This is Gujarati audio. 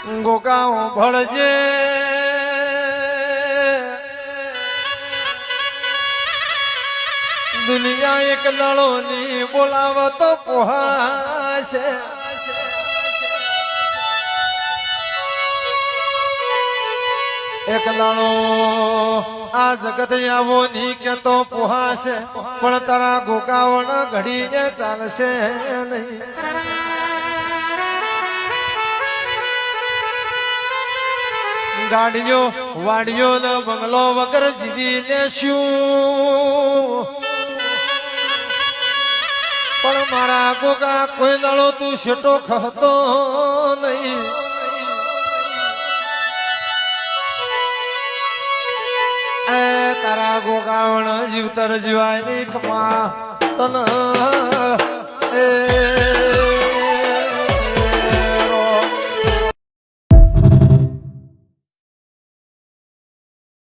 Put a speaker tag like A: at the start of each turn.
A: ગોગાઓ ભળજે દુનિયા એક દાડો ની બોલાવ તો પોહાશે એક દાડો આ જગત આવો ની કે તો પોહાશે પણ તારા ગોગાવણ ઘડી જે ચાલશે નહીં ગાડીઓ વાડીઓ ને બંગલો વગર જીવી લેશું પણ મારા ગોગા કોઈ દાડો તું શેટો ખતો નહીં એ તારા ગોગાવણ જીવતર જીવાય ની ખમા તન એ